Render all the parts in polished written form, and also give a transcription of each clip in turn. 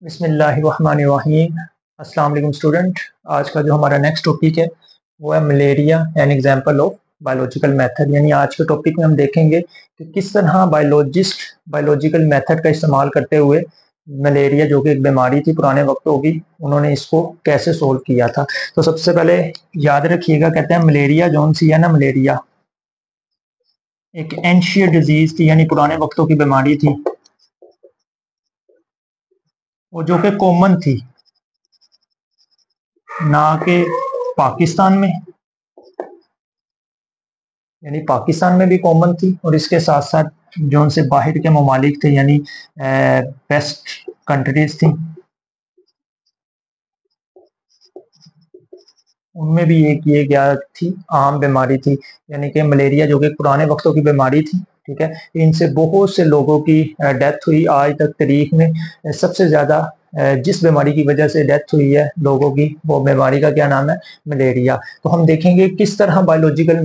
बिस्मिल्लाहिर्रहमानिर्रहीम। अस्सलाम वालेकुम स्टूडेंट। आज का जो हमारा नेक्स्ट टॉपिक है वो है malaria an example of biological method. यानी आज के टॉपिक में हम देखेंगे कि किस तरह बायोलॉजिकल मेथड का इस्तेमाल करते हुए मलेरिया जो कि एक बीमारी थी पुराने वक्तों की, उन्होंने इसको कैसे सोल्व किया था। तो सबसे पहले याद रखिएगा, कहते हैं मलेरिया जौन सी है ना, मलेरिया एक एंशियंट डिजीज थी, यानी पुराने वक्तों की बीमारी थी, वो जो कि कॉमन थी ना कि पाकिस्तान में, यानी पाकिस्तान में भी कॉमन थी, और इसके साथ साथ जो उनसे बाहर के ममालिक थे यानी वेस्ट कंट्रीज थी, उनमें भी एक ये क्या थी, आम बीमारी थी। यानी कि मलेरिया जो कि पुराने वक्तों की बीमारी थी, ठीक है, इनसे बहुत से लोगों की डेथ हुई। आज तक तारीख में सबसे ज़्यादा जिस बीमारी की वजह से डेथ हुई है लोगों की, वो बीमारी का क्या नाम है, मलेरिया। तो हम देखेंगे किस तरह बायोलॉजिकल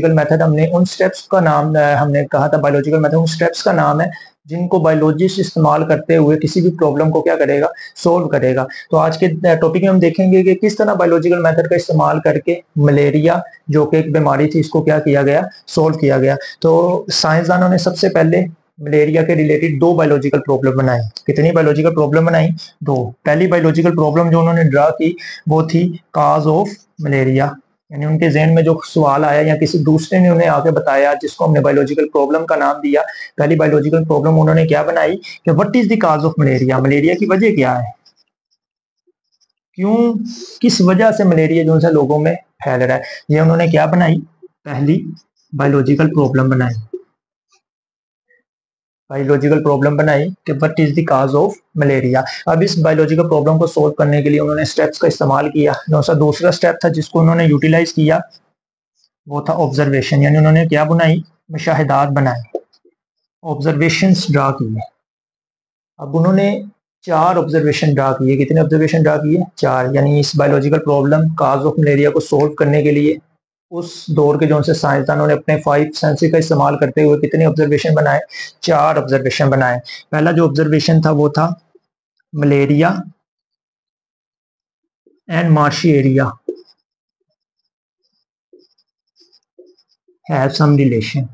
मेथड हमने उन स्टेप्स का नाम, हमने कहा था बायोलॉजिकल मेथड उन स्टेप्स का नाम है जिनको बायोलॉजिस्ट इस्तेमाल करते हुए किसी भी प्रॉब्लम को क्या करेगा, सोल्व करेगा। तो आज के टॉपिक में हम देखेंगे कि किस तरह बायोलॉजिकल मेथड का इस्तेमाल करके मलेरिया जो कि एक बीमारी थी, इसको क्या किया गया, सोल्व किया गया। तो साइंसदानों ने सबसे पहले मलेरिया के रिलेटेड दो बायोलॉजिकल प्रॉब्लम बनाई। कितनी बायोलॉजिकल प्रॉब्लम बनाई? दो। पहली बायोलॉजिकल प्रॉब्लम जो उन्होंने ड्रा की वो थी काज ऑफ मलेरिया, यानी उनके जहन में जो सवाल आया या किसी दूसरे ने उन्हें आके बताया, जिसको हमने बायोलॉजिकल प्रॉब्लम का नाम दिया। पहली बायोलॉजिकल प्रॉब्लम उन्होंने क्या बनाई कि what is the cause of malaria, malaria की वजह क्या है, क्यों, किस वजह से मलेरिया जो है लोगों में फैल रहा है। ये उन्होंने क्या बनाई, पहली बायोलॉजिकल प्रॉब्लम बनाई। बायोलॉजिकल प्रॉब्लम बनाई कि what is the cause of malaria. अब इस बायोलॉजिकल प्रॉब्लम को सोल्व करने के लिए उन्होंने स्टेप्स का इस्तेमाल किया। दूसरा स्टेप था जिसको उन्होंने यूटिलाइज किया, वो था ऑब्जर्वेशन। यानी उन्होंने क्या बनाई, मुशाहिदात बनाए, ऑब्जर्वेशंस ड्रा किए। अब उन्होंने 4 ऑब्जर्वेशन ड्रा किए। कितने ऑब्जर्वेशन ड्रा किए? 4। यानी इस biological problem cause of malaria को सोल्व करने के लिए उस दौर के जो से साइंसदानों ने अपने 5 सेंसेस का इस्तेमाल करते हुए कितने ऑब्जर्वेशन बनाए? 4 ऑब्जर्वेशन बनाए। पहला जो ऑब्जर्वेशन था वो था malaria and marshy area have some relation.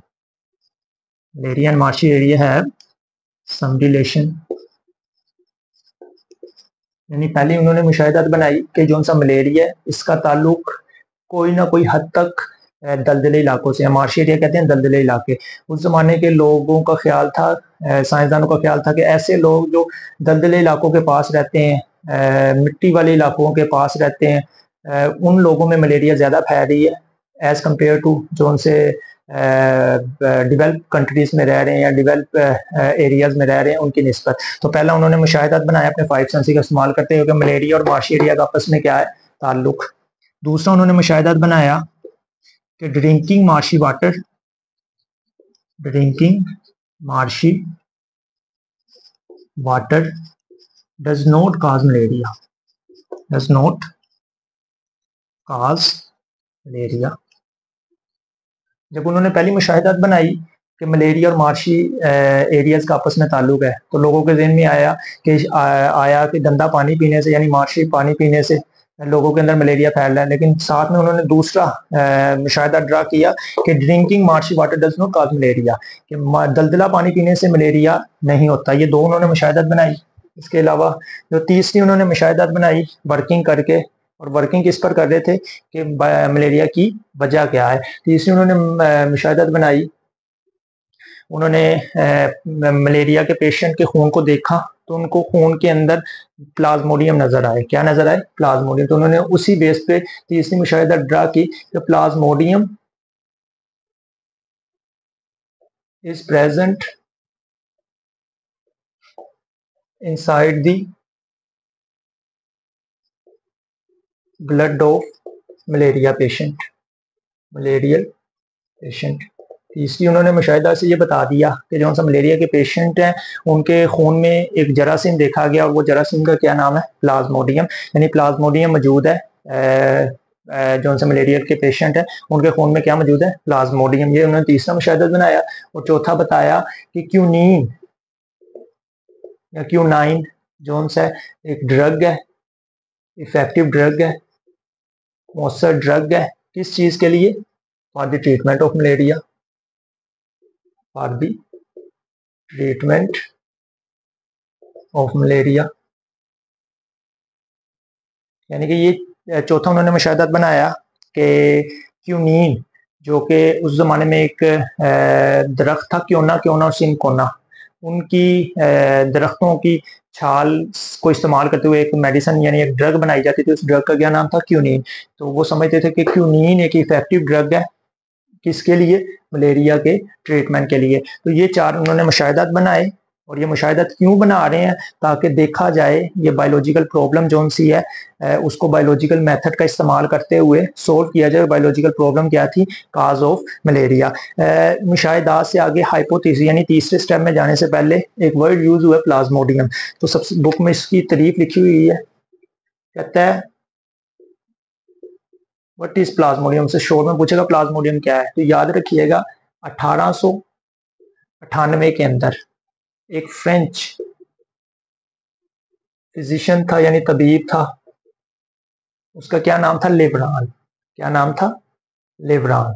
Malaria and marshy area have some relation. यानी पहले उन्होंने मुशाहिदात बनाई कि जो सा मलेरिया है इसका ताल्लुक कोई ना कोई हद तक दलदले इलाकों से, मार्शी एरिया कहते हैं दलदले इलाके। उस जमाने के लोगों का ख्याल था, साइंसदानों का ख्याल था कि ऐसे लोग जो दलदले इलाकों के पास रहते हैं, मिट्टी वाले इलाकों के पास रहते हैं, उन लोगों में मलेरिया ज़्यादा फैल रही है एज़ कम्पेयर टू जो उनसे डेवलप कंट्रीज में रह रहे हैं या डेवलप एरियाज में रह रहे हैं उनकी निस्बत। तो पहला उन्होंने मुशाहिदात बनाया अपने 5 सेंसेस का इस्तेमाल करते हुए कि मलेरिया और मार्शी एरिया का आपस में क्या है, ताल्लुक। दूसरा उन्होंने मुशाहिदात बनाया कि drinking marshy water does not cause malaria, does not cause malaria. जब उन्होंने पहली मुशाहिदात बनाई कि मलेरिया और मार्शी एरियाज का आपस में ताल्लुक है, तो लोगों के जहन में आया कि गंदा पानी पीने से यानी मार्शी पानी पीने से लोगों के अंदर मलेरिया फैल रहा है। लेकिन साथ में उन्होंने दूसरा मुशाहिदा ड्रा किया कि drinking marshy water does not cause malaria, कि दलदला पानी पीने से मलेरिया नहीं होता। ये दो उन्होंने मुशाहिदात बनाई। इसके अलावा जो तीसरी उन्होंने मुशाहिदात बनाई वर्किंग करके, और वर्किंग किस पर कर रहे थे कि मलेरिया की वजह क्या है। तीसरी उन्होंने मुशाहिदात बनाई, उन्होंने मलेरिया के पेशेंट के खून को देखा तो उनको खून के अंदर प्लाज्मोडियम नजर आए। क्या नजर आए? प्लाज्मोडियम। तो उन्होंने उसी बेस पे तीसरी मुशाहिदा ड्रा की कि Plasmodium is present inside the blood of malaria patient, malarial patient. तीसरी उन्होंने मुशाहिदा से ये बता दिया कि जो सा मलेरिया के पेशेंट हैं उनके खून में एक जरासीम देखा गया, और वो जरासीम का क्या नाम है? प्लाज्मोडियम। यानी प्लाज्मोडियम मौजूद है, जो सा मलेरिया के पेशेंट है उनके खून में क्या मौजूद है? प्लाज्मोडियम। ये उन्होंने तीसरा मुशाहिदा बनाया। और चौथा बताया कि क्यूनीन या क्यूनाइन जोन सा एक ड्रग है, इफेक्टिव ड्रग है, मौसर ड्रग है, किस चीज के लिए? For the treatment of malaria, for the treatment of malaria. यानी कि ये चौथा उन्होंने मुशाहदात बनाया कि क्यूनीन, जो कि उस जमाने में एक दरख्त था, क्योना क्योना और सिनकोना, उनकी दरख्तों की छाल को इस्तेमाल करते हुए एक मेडिसिन यानी एक ड्रग बनाई जाती थी। उस ड्रग का क्या नाम था? क्यूनीन। तो वो समझते थे कि क्यूनीन एक इफेक्टिव ड्रग है, किसके लिए? मलेरिया के ट्रीटमेंट के लिए। तो ये चार उन्होंने मुशाहिदात बनाए, और ये मुशाहिदात क्यों बना रहे हैं? ताकि देखा जाए ये बायोलॉजिकल प्रॉब्लम जो सी है उसको बायोलॉजिकल मेथड का इस्तेमाल करते हुए सोल्व किया जाए। बायोलॉजिकल प्रॉब्लम क्या थी? Cause of malaria. मुशाहिदात से आगे हाइपोथेसिस यानी तीसरे स्टेप में जाने से पहले एक वर्ड यूज हुआ है, प्लाज्मोडियम। तो सबसे बुक में इसकी तारीफ लिखी हुई है, कहता है व्हाट इज प्लाज्मोडियम। से शोर में पूछेगा प्लाज्मोडियम क्या है, तो याद रखिएगा 1898 के अंदर एक फ्रेंच फिजिशियन था यानी तबीब था, उसका क्या नाम था? लेब्रान। क्या नाम था? लेब्रान।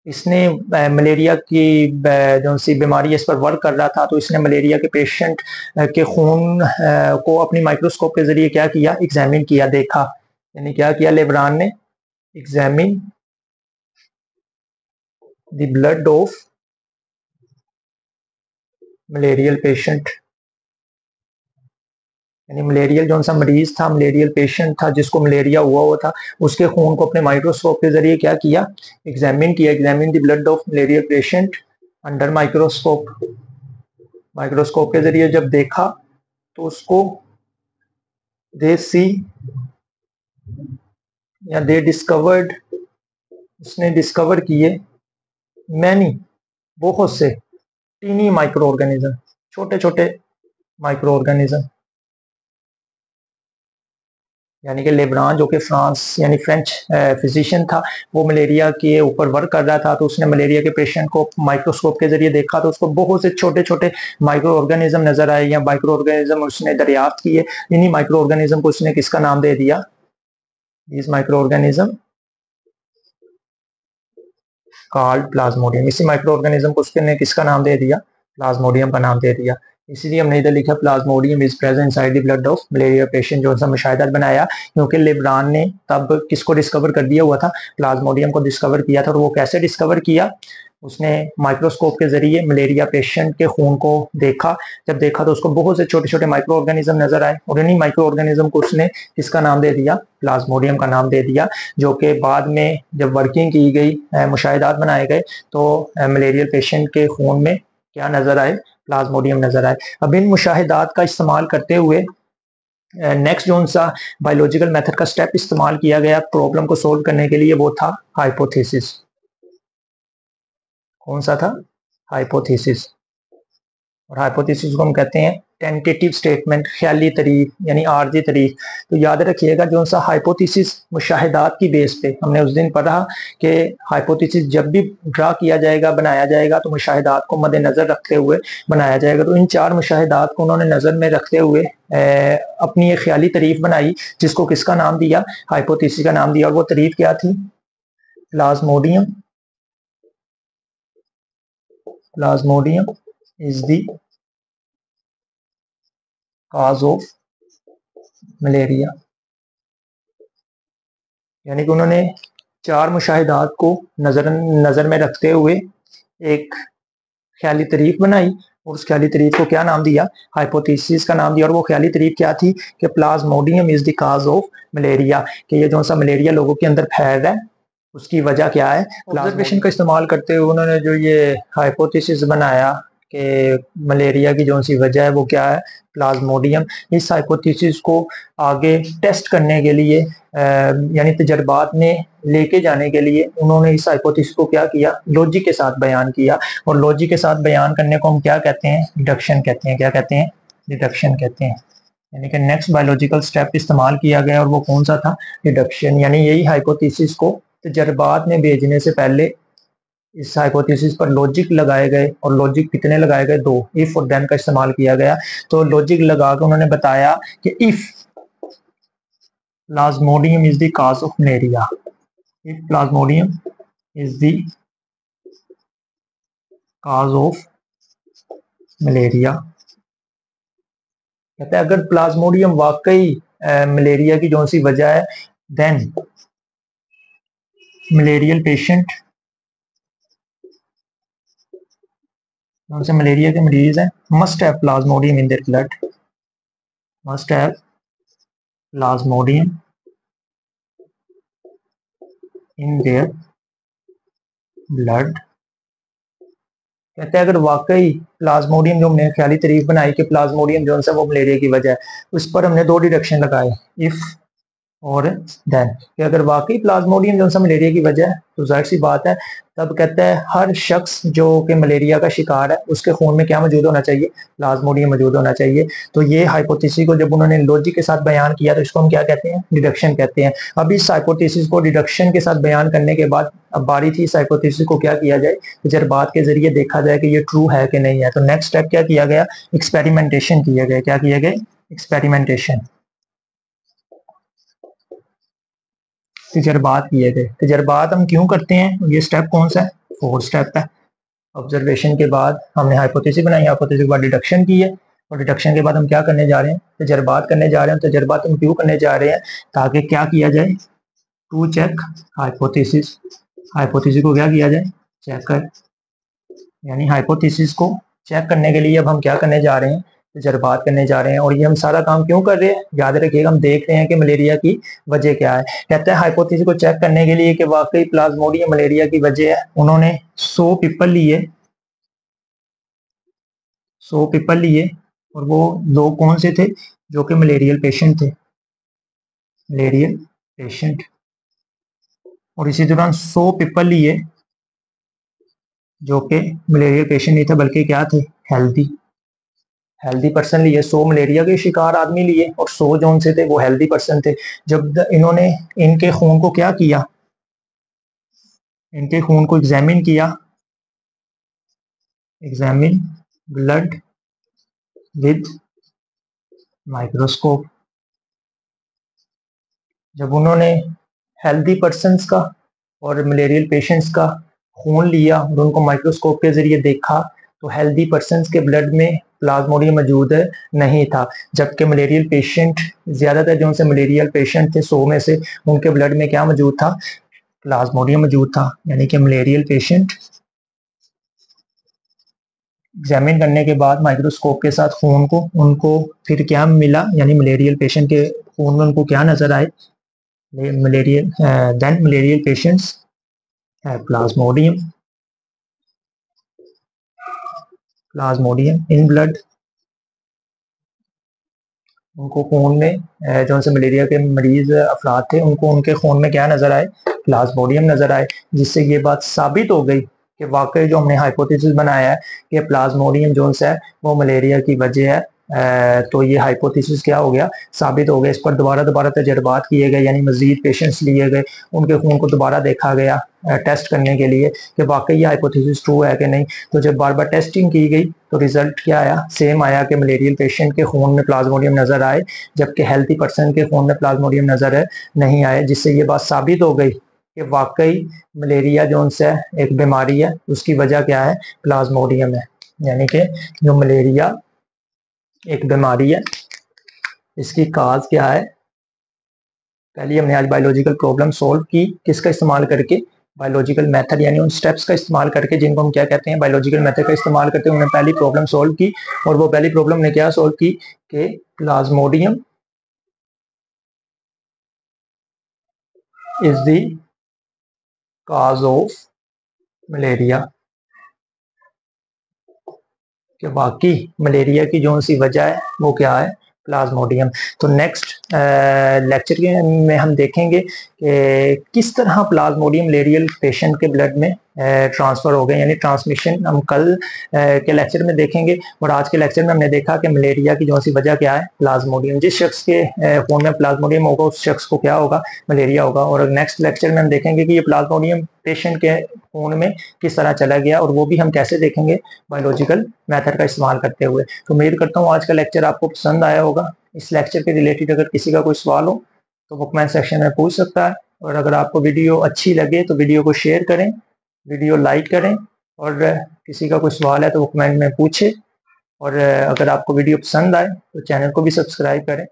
इसने मलेरिया की जो सी बीमारी इस पर वर्क कर रहा था, तो इसने मलेरिया के पेशेंट के खून को अपनी माइक्रोस्कोप के जरिए क्या किया? एग्जामिन किया, देखा। यानी क्या किया लेब्रान ने? Examine the blood of malarial patient. यानी मलेरियल जो सा मरीज था, मलेरियल पेशेंट था जिसको मलेरिया हुआ था, उसके खून को अपने माइक्रोस्कोप के जरिए क्या किया? एग्जामिन किया। Examine the blood of malarial patient under microscope. Microscope के जरिए जब देखा तो उसको दे सी या दे डिस्कवर्ड, उसने डिस्कवर किए मैनी, बहुत से टीनी माइक्रो ऑर्गेनिज्म, छोटे छोटे माइक्रो ऑर्गेनिज्म। यानी कि लेब्रान जो कि फ्रांस यानी फ्रेंच फिजिशियन था, वो मलेरिया के ऊपर वर्क कर रहा था, तो उसने मलेरिया के पेशेंट को माइक्रोस्कोप के जरिए देखा तो उसको बहुत से छोटे छोटे माइक्रो ऑर्गेनिज्म नजर आए या माइक्रो ऑर्गेनिज्म उसने दरियाफ्त किए। इन्हीं माइक्रो ऑर्गेनिज्म को उसने किसका नाम दे दिया? इस माइक्रो ऑर्गेनिज्म कॉल्ड प्लाज्मोडियम। इसी माइक्रो ऑर्गेनिज्म को उसने किसका नाम दे दिया? प्लाज्मोडियम का नाम दे दिया। इसीलिए हमने इधर लिखा Plasmodium is present inside the blood of malaria patient. जो सा मुशाहिदा बनाया, क्योंकि लेब्रान ने तब किसको डिस्कवर कर दिया हुआ था? प्लाज्मोडियम को डिस्कवर किया था। और वो कैसे डिस्कवर किया? उसने माइक्रोस्कोप के जरिए मलेरिया पेशेंट के खून को देखा। जब देखा तो उसको बहुत से छोटे छोटे माइक्रो ऑर्गेनिज्म नजर आए, और इन्हीं माइक्रो ऑर्गेनिज्म को उसने किसका नाम दे दिया? प्लाज्मोडियम का नाम दे दिया। जो कि बाद में जब वर्किंग की गई, मुशाहिदात बनाए गए, तो मलेरियल पेशेंट के खून में क्या नजर आए? प्लाज्मोडियम नजर आए। अब इन मुशाहिदात का इस्तेमाल करते हुए नेक्स्ट जो सा बायोलॉजिकल मेथड का स्टेप इस्तेमाल किया गया प्रॉब्लम को सोल्व करने के लिए, वो था हाइपोथेसिस। कौन सा था? हाइपोथेसिस। और हाइपोथेसिस को हम कहते हैं टेंटेटिव स्टेटमेंट, ख्याली तारीफ यानी आर्जी तारीफ। तो याद रखिएगा जो सा हाइपोथेसिस मुशाहिदात की बेस पे, हमने उस दिन पढ़ा कि हाइपोथेसिस जब भी ड्रा किया जाएगा, बनाया जाएगा, तो मुशाहिदात को मद्देनजर रखते हुए बनाया जाएगा। तो इन चार मुशाहिदात को उन्होंने नजर में रखते हुए अपनी एक ख्याली तारीफ बनाई, जिसको किसका नाम दिया? हाइपोथेसिस का नाम दिया। और वो तारीफ क्या थी? Plasmodium, Plasmodium is the cause of malaria. यानी कि उन्होंने चार मुशाहिदात को नजर में रखते हुए एक ख्याली तारीफ बनाई, और उस ख्याली तारीफ को क्या नाम दिया? हाइपोथेसिस का नाम दिया। और वो ख्याली तारीफ क्या थी? कि Plasmodium is the cause of malaria, कि ये जो सा मलेरिया लोगों के अंदर फैल रहा है उसकी वजह क्या है? ऑब्जर्वेशन का इस्तेमाल करते हुए उन्होंने जो ये हाइपोथेसिस बनाया कि मलेरिया की जो सी वजह है वो क्या है? प्लाज्मोडियम। इस हाइपोथेसिस को आगे टेस्ट करने के लिए यानी तजर्बात में लेके जाने के लिए उन्होंने इस हाइपोथेसिस को क्या किया? लॉजिक के साथ बयान किया। और लॉजिक के साथ बयान करने को हम क्या कहते हैं? डिडक्शन कहते हैं। क्या कहते हैं? डिडक्शन कहते हैं। यानी कि नेक्स्ट बायोलॉजिकल स्टेप इस्तेमाल किया गया, और वो कौन सा था? डिडक्शन। यानी यही हाइपोथेसिस को तजर्बात में भेजने से पहले इस हाइपोथेसिस पर लॉजिक लगाए गए, और लॉजिक कितने लगाए गए? 2। इफ और देन का इस्तेमाल किया गया। तो लॉजिक लगा के उन्होंने बताया कि if Plasmodium is the cause of malaria, if Plasmodium is the cause of malaria, कहते हैं अगर प्लाज्मोडियम वाकई मलेरिया की जो सी वजह है, देन मलेरियल पेशेंट, कौन से मलेरिया के मरीज हैं, must have Plasmodium in their blood, must have Plasmodium in their blood. कहते हैं अगर वाकई प्लाज्मोडियम, जो हमने ख्याली तारीफ बनाई कि प्लाज्मोडियम जो है वो मलेरिया की वजह है, उस पर हमने 2 डिडक्शन लगाए, इफ और देन, कि अगर वाकई प्लाज्मोडियम जो है मलेरिया की वजह है तो जाहिर सी बात है, तब कहता है हर शख्स जो कि मलेरिया का शिकार है उसके खून में क्या मौजूद होना चाहिए? प्लाज्मोडियम मौजूद होना चाहिए। तो ये हाइपोथेसिस को जब उन्होंने लॉजिक के साथ बयान किया तो इसको हम क्या कहते हैं? डिडक्शन कहते हैं। अब इस हाइपोथेसिस को डिडक्शन के साथ बयान करने के बाद अब बारी थी इस हाइपोथेसिस को क्या किया जाए, तजर्बात के जरिए देखा जाए कि ये ट्रू है कि नहीं है। तो नेक्स्ट स्टेप क्या किया गया? एक्सपेरिमेंटेशन किया गया। क्या किया गया? एक्सपेरिमेंटेशन, तजर्बात किए गए। तजर्बात हम क्यों करते हैं? ये स्टेप कौन सा है? 4 स्टेप है। ऑब्जर्वेशन के बाद हमने हाइपोथेसिस बनाई, हाइपोथेसिस के बाद डिडक्शन की है, और डिडक्शन के बाद हम क्या करने जा रहे हैं? तजर्बात करने जा रहे हैं। तजर्बात हम क्यों करने जा रहे हैं? ताकि क्या किया जाए? टू चेक हाइपोथेसिस, हाइपोथेसिस को क्या किया जाए? चेक कर, यानी हाइपोथेसिस को चेक करने के लिए अब हम क्या करने जा रहे हैं? तजर्बात करने जा रहे हैं। और ये हम सारा काम क्यों कर रहे हैं? याद रखिएगा, हम देख रहे हैं कि मलेरिया की वजह क्या है। कहते हैं हाइपोथेसिस को चेक करने के लिए कि वाकई प्लाज्मोडियम मलेरिया की वजह है, उन्होंने 100 पीपल लिए, 100 पीपल लिए, और वो लोग कौन से थे? जो कि मलेरियल पेशेंट थे, मलेरियल पेशेंट। और इसी दौरान 100 पीपल लिए जो कि मलेरियल पेशेंट नहीं थे बल्कि क्या थे? हेल्दी, हेल्दी पर्सन लिए। 100 मलेरिया के शिकार आदमी लिए और 100 जोन से थे वो हेल्दी पर्सन थे। जब इन्होंने इनके खून को क्या किया? इनके खून को एग्जामिन किया, एग्जामिन ब्लड विद माइक्रोस्कोप। जब उन्होंने हेल्दी पर्सन्स का और मलेरियल पेशेंट्स का खून लिया और उनको माइक्रोस्कोप के जरिए देखा तो हेल्दी पर्सन्स के ब्लड में प्लाज्मोडियम मौजूद नहीं था, जबकि मलेरियल पेशेंट, ज्यादातर जो उनसे मलेरियल पेशेंट थे 100 में से, उनके ब्लड में क्या मौजूद था? प्लाज्मोडियम मौजूद था। यानी कि मलेरियल पेशेंट एग्जामिन करने के बाद माइक्रोस्कोप के साथ खून को, उनको फिर क्या मिला? यानी मलेरियल पेशेंट के खून में उनको क्या नजर आए? Malarial, then malarial patients have plasmodium, plasmodium in blood. उनको खून में जो उनसे मलेरिया के मरीज अफराद थे उनको उनके खून में क्या नजर आए? प्लाज्मोडियम नजर आए, जिससे ये बात साबित हो गई कि वाकई जो हमने हाइपोथेसिस बनाया है कि प्लाज्मोडियम जो है वो मलेरिया की वजह है। तो ये हाइपोथेसिस क्या हो गया? साबित हो गया। इस पर दोबारा दोबारा तजर्बात किए गए, यानी मजीद पेशेंट्स लिए गए, उनके खून को दोबारा देखा गया टेस्ट करने के लिए कि वाकई ये हाइपोथेसिस ट्रू है कि नहीं। तो जब बार बार टेस्टिंग की गई तो रिजल्ट क्या आया? सेम आया कि मलेरियल पेशेंट के खून में प्लाज्मोडियम नजर आए, जबकि हेल्थी पर्सन के खून में प्लाज्मोडियम नजर नहीं आए, जिससे ये बात साबित हो गई कि वाकई मलेरिया जो है एक बीमारी है, उसकी वजह क्या है? प्लाज्मोडियम है। यानी कि जो मलेरिया एक बीमारी है, इसकी काज क्या है? पहले हमने आज बायोलॉजिकल प्रॉब्लम सॉल्व की, किसका इस्तेमाल करके? बायोलॉजिकल मेथड, यानी उन स्टेप्स का इस्तेमाल करके जिनको हम क्या कहते हैं? बायोलॉजिकल मेथड का इस्तेमाल करते हैं। उन्होंने पहली प्रॉब्लम सॉल्व की, और वो पहली प्रॉब्लम ने क्या सॉल्व की कि Plasmodium is the cause of malaria, कि बाकी मलेरिया की जो सी वजह है वो क्या है? प्लाज्मोडियम। तो नेक्स्ट लेक्चर में हम देखेंगे कि किस तरह प्लाज्मोडियम मलेरियल पेशेंट के ब्लड में ट्रांसफ़र हो गए, यानी ट्रांसमिशन हम कल के लेक्चर में देखेंगे। और आज के लेक्चर में हमने देखा कि मलेरिया की जो सी वजह क्या है, प्लाज्मोडियम। जिस शख्स के खून में प्लाज्मोडियम होगा उस शख्स को क्या होगा, मलेरिया होगा। और नेक्स्ट लेक्चर में हम देखेंगे कि ये प्लाज्मोडियम पेशेंट के खून में किस तरह चला गया, और वो भी हम कैसे देखेंगे, बायोलॉजिकल मेथड का इस्तेमाल करते हुए। तो उम्मीद करता हूँ आज का लेक्चर आपको पसंद आया होगा। इस लेक्चर के रिलेटेड अगर किसी का कोई सवाल हो तो वो कमेंट सेक्शन में पूछ सकता है। और अगर आपको वीडियो अच्छी लगे तो वीडियो को शेयर करें, वीडियो लाइक करें, और किसी का कोई सवाल है तो वो कमेंट में पूछे। और अगर आपको वीडियो पसंद आए तो चैनल को भी सब्सक्राइब करें।